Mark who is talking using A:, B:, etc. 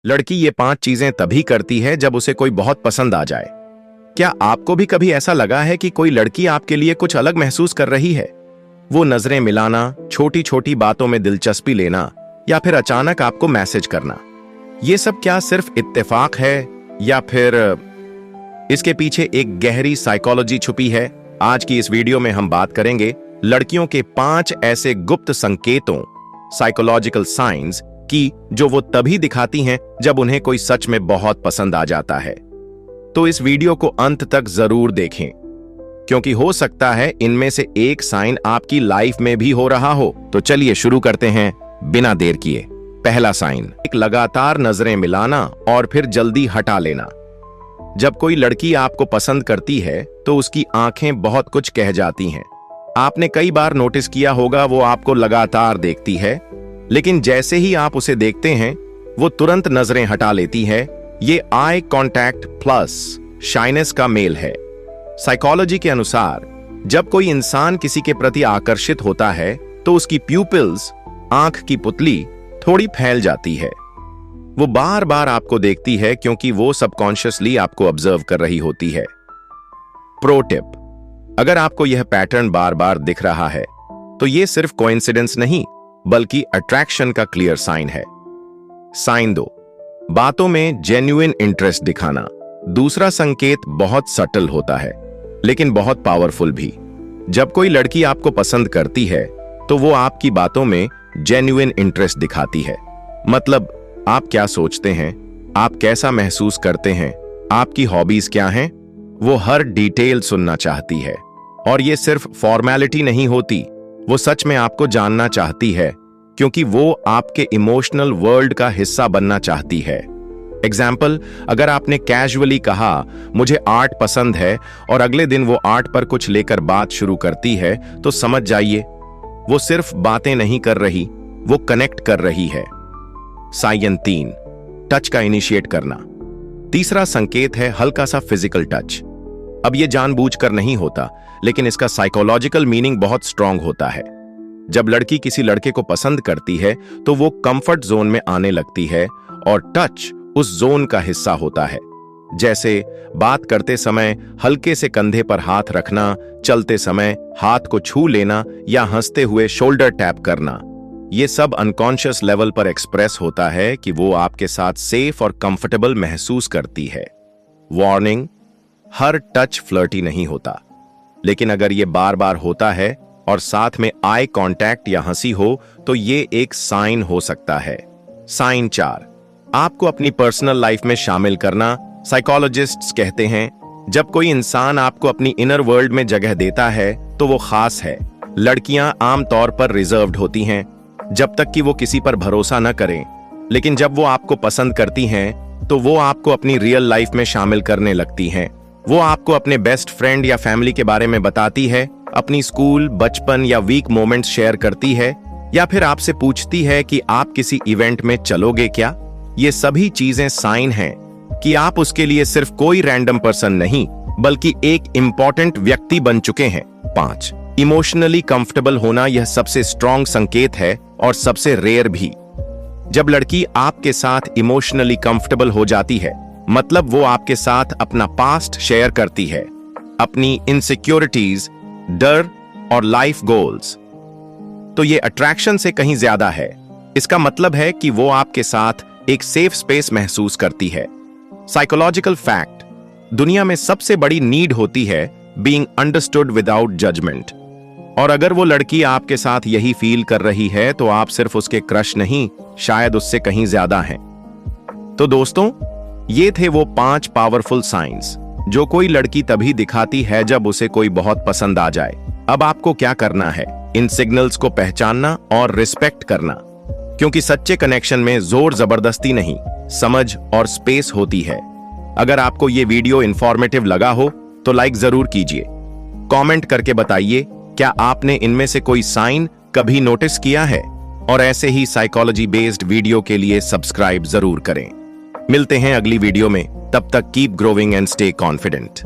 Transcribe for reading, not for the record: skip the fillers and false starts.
A: लड़की ये 5 चीजें तभी करती है जब उसे कोई बहुत पसंद आ जाए। क्या आपको भी कभी ऐसा लगा है कि कोई लड़की आपके लिए कुछ अलग महसूस कर रही है? वो नजरें मिलाना, छोटी छोटी बातों में दिलचस्पी लेना या फिर अचानक आपको मैसेज करना, ये सब क्या सिर्फ इत्तेफाक है या फिर इसके पीछे एक गहरी साइकोलॉजी छुपी है? आज की इस वीडियो में हम बात करेंगे लड़कियों के 5 ऐसे गुप्त संकेतों, साइकोलॉजिकल साइंस की, जो वो तभी दिखाती हैं जब उन्हें कोई सच में बहुत पसंद आ जाता है। तो इस वीडियो को अंत तक जरूर देखें, क्योंकि हो सकता है इनमें से एक साइन आपकी लाइफ में भी हो रहा हो। तो चलिए शुरू करते हैं बिना देर किए। पहला साइन, एक लगातार नजरें मिलाना और फिर जल्दी हटा लेना। जब कोई लड़की आपको पसंद करती है तो उसकी आंखें बहुत कुछ कह जाती हैं। आपने कई बार नोटिस किया होगा, वो आपको लगातार देखती है, लेकिन जैसे ही आप उसे देखते हैं वो तुरंत नजरें हटा लेती है। ये आई कांटेक्ट प्लस शाइनेस का मेल है। साइकोलॉजी के अनुसार जब कोई इंसान किसी के प्रति आकर्षित होता है तो उसकी प्यूपिल्स, आंख की पुतली, थोड़ी फैल जाती है। वो बार बार आपको देखती है क्योंकि वो सबकॉन्शियसली आपको ऑब्जर्व कर रही होती है। प्रो टिप, अगर आपको यह पैटर्न बार बार दिख रहा है तो ये सिर्फ कोइंसिडेंस नहीं बल्कि अट्रैक्शन का क्लियर साइन है। साइन 2, बातों में जेन्युइन इंटरेस्ट दिखाना। दूसरा संकेत बहुत सटल होता है लेकिन बहुत पावरफुल भी। जब कोई लड़की आपको पसंद करती है तो वो आपकी बातों में जेन्युइन इंटरेस्ट दिखाती है। मतलब आप क्या सोचते हैं, आप कैसा महसूस करते हैं, आपकी हॉबीज क्या हैं, वो हर डिटेल सुनना चाहती है। और ये सिर्फ फॉर्मेलिटी नहीं होती, वो सच में आपको जानना चाहती है क्योंकि वो आपके इमोशनल वर्ल्ड का हिस्सा बनना चाहती है। एग्जाम्पल, अगर आपने कैजुअली कहा मुझे आर्ट पसंद है और अगले दिन वो आर्ट पर कुछ लेकर बात शुरू करती है, तो समझ जाइए वो सिर्फ बातें नहीं कर रही, वो कनेक्ट कर रही है। साइन 3, टच का इनिशिएट करना। तीसरा संकेत है हल्का सा फिजिकल टच। अब ये जानबूझकर नहीं होता, लेकिन इसका साइकोलॉजिकल मीनिंग बहुत स्ट्रांग होता है। जब लड़की किसी लड़के को पसंद करती है तो वो कंफर्ट जोन में आने लगती है और टच उस जोन का हिस्सा होता है। जैसे बात करते समय हल्के से कंधे पर हाथ रखना, चलते समय हाथ को छू लेना या हंसते हुए शोल्डर टैप करना। ये सब अनकॉन्शियस लेवल पर एक्सप्रेस होता है कि वो आपके साथ सेफ और कंफर्टेबल महसूस करती है। वार्निंग, हर टच फ्लर्टी नहीं होता, लेकिन अगर ये बार बार होता है और साथ में आई कांटेक्ट या हंसी हो तो ये एक साइन हो सकता है। साइन 4, आपको अपनी पर्सनल लाइफ में शामिल करना। साइकोलॉजिस्ट्स कहते हैं जब कोई इंसान आपको अपनी इनर वर्ल्ड में जगह देता है तो वो खास है। लड़कियां आमतौर पर रिजर्व्ड होती हैं जब तक कि वो किसी पर भरोसा न करें, लेकिन जब वो आपको पसंद करती हैं तो वो आपको अपनी रियल लाइफ में शामिल करने लगती हैं। वो आपको अपने बेस्ट फ्रेंड या फैमिली के बारे में बताती है, अपनी स्कूल, बचपन या वीक मोमेंट्स शेयर करती है, या फिर आपसे पूछती है कि आप किसी इवेंट में चलोगे क्या। ये सभी चीजें साइन हैं कि आप उसके लिए सिर्फ कोई रैंडम पर्सन नहीं बल्कि एक इंपॉर्टेंट व्यक्ति बन चुके हैं। 5, इमोशनली कंफर्टेबल होना। यह सबसे स्ट्रॉन्ग संकेत है और सबसे रेयर भी। जब लड़की आपके साथ इमोशनली कंफर्टेबल हो जाती है, मतलब वो आपके साथ अपना पास्ट शेयर करती है, अपनी इनसिक्योरिटीज, डर और लाइफ गोल्स, तो ये अट्रैक्शन से कहीं ज्यादा है। इसका मतलब है कि वो आपके साथ एक सेफ स्पेस महसूस करती है। साइकोलॉजिकल फैक्ट, दुनिया में सबसे बड़ी नीड होती है बीइंग अंडरस्टूड विदाउट जजमेंट। और अगर वो लड़की आपके साथ यही फील कर रही है तो आप सिर्फ उसके क्रश नहीं, शायद उससे कहीं ज्यादा हैं। तो दोस्तों, ये थे वो 5 पावरफुल साइंस जो कोई लड़की तभी दिखाती है जब उसे कोई बहुत पसंद आ जाए। अब आपको क्या करना है? इन सिग्नल्स को पहचानना और रिस्पेक्ट करना, क्योंकि सच्चे कनेक्शन में जोर जबरदस्ती नहीं, समझ और स्पेस होती है। अगर आपको ये वीडियो इंफॉर्मेटिव लगा हो तो लाइक जरूर कीजिए। कमेंट करके बताइए क्या आपने इनमें से कोई साइन कभी नोटिस किया है, और ऐसे ही साइकोलॉजी बेस्ड वीडियो के लिए सब्सक्राइब जरूर करें। मिलते हैं अगली वीडियो में, तब तक keep growing and stay confident.